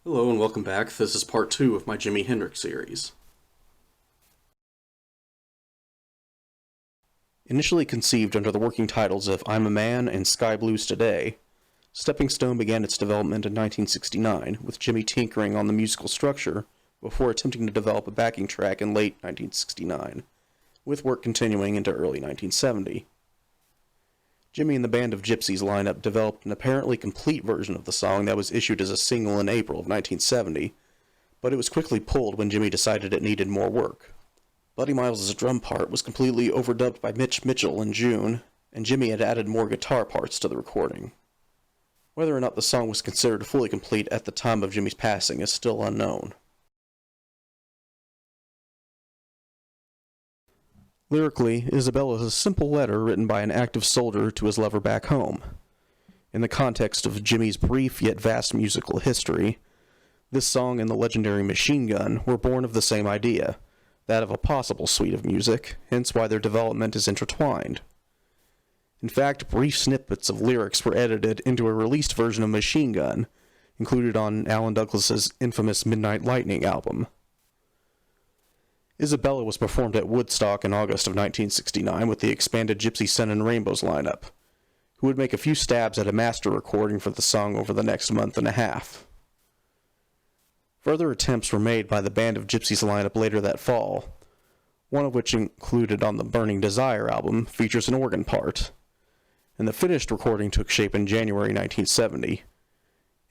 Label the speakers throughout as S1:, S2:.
S1: Hello and welcome back. This is part 2 of my Jimi Hendrix series. Initially conceived under the working titles of I'm a Man and Sky Blues Today, Stepping Stone began its development in 1969, with Jimi tinkering on the musical structure before attempting to develop a backing track in late 1969, with work continuing into early 1970. Jimi and the Band of Gypsys lineup developed an apparently complete version of the song that was issued as a single in April of 1970, but it was quickly pulled when Jimi decided it needed more work. Buddy Miles' drum part was completely overdubbed by Mitch Mitchell in June, and Jimi had added more guitar parts to the recording. Whether or not the song was considered fully complete at the time of Jimi's passing is still unknown. Lyrically, Izabella is a simple letter written by an active soldier to his lover back home. In the context of Jimi's brief yet vast musical history, this song and the legendary Machine Gun were born of the same idea, that of a possible suite of music, hence why their development is intertwined. In fact, brief snippets of lyrics were edited into a released version of Machine Gun, included on Alan Douglas's infamous Midnight Lightning album. Izabella was performed at Woodstock in August of 1969 with the expanded Gypsy Sun and Rainbows lineup, who would make a few stabs at a master recording for the song over the next month and a half. Further attempts were made by the Band of Gypsys lineup later that fall, one of which included on the Burning Desire album features an organ part, and the finished recording took shape in January 1970.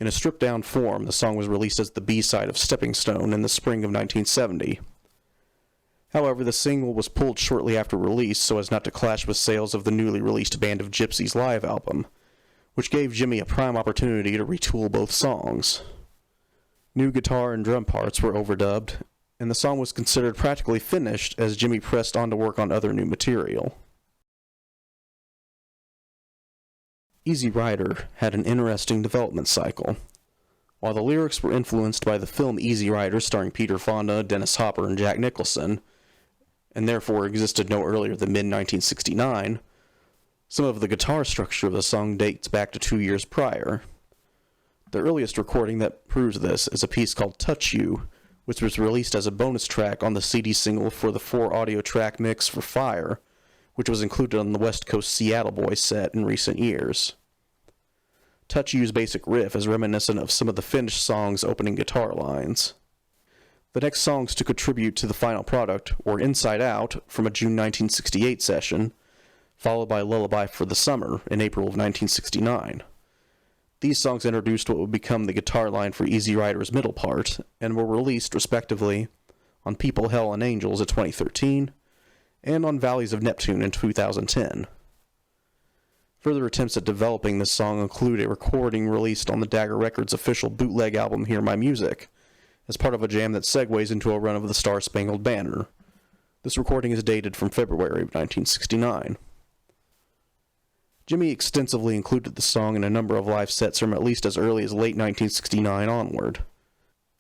S1: In a stripped-down form, the song was released as the B-side of Stepping Stone in the spring of 1970. However, the single was pulled shortly after release so as not to clash with sales of the newly released Band of Gypsys live album, which gave Jimi a prime opportunity to retool both songs. New guitar and drum parts were overdubbed, and the song was considered practically finished as Jimi pressed on to work on other new material. Ezy Ryder had an interesting development cycle. While the lyrics were influenced by the film Ezy Ryder starring Peter Fonda, Dennis Hopper, and Jack Nicholson, and therefore existed no earlier than mid-1969, some of the guitar structure of the song dates back to 2 years prior. The earliest recording that proves this is a piece called Touch You, which was released as a bonus track on the CD single for the 4-audio track mix for Fire, which was included on the West Coast Seattle Boys set in recent years. Touch You's basic riff is reminiscent of some of the finished song's opening guitar lines. The next songs to contribute to the final product were Inside Out from a June 1968 session, followed by Lullaby for the Summer in April of 1969. These songs introduced what would become the guitar line for Ezy Ryder's middle part, and were released, respectively, on People, Hell, and Angels in 2013, and on Valleys of Neptune in 2010. Further attempts at developing this song include a recording released on the Dagger Records official bootleg album Hear My Music, as part of a jam that segues into a run of the Star Spangled Banner. This recording is dated from February of 1969. Jimi extensively included the song in a number of live sets from at least as early as late 1969 onward.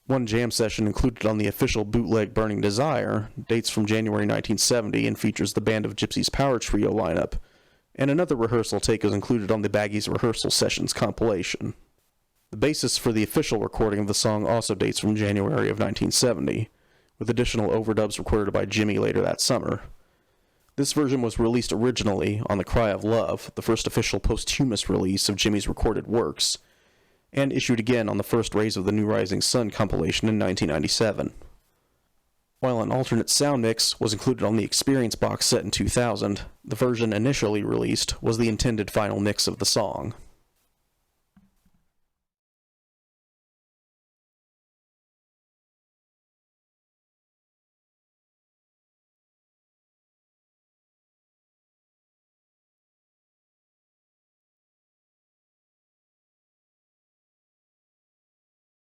S1: One jam session included on the official bootleg Burning Desire dates from January 1970 and features the Band of Gypsys Power Trio lineup, and another rehearsal take is included on the Baggies Rehearsal Sessions compilation. The basis for the official recording of the song also dates from January of 1970, with additional overdubs recorded by Jimi later that summer. This version was released originally on The Cry of Love, the first official posthumous release of Jimi's recorded works, and issued again on the first Rays of the New Rising Sun compilation in 1997. While an alternate sound mix was included on the Experience box set in 2000, the version initially released was the intended final mix of the song.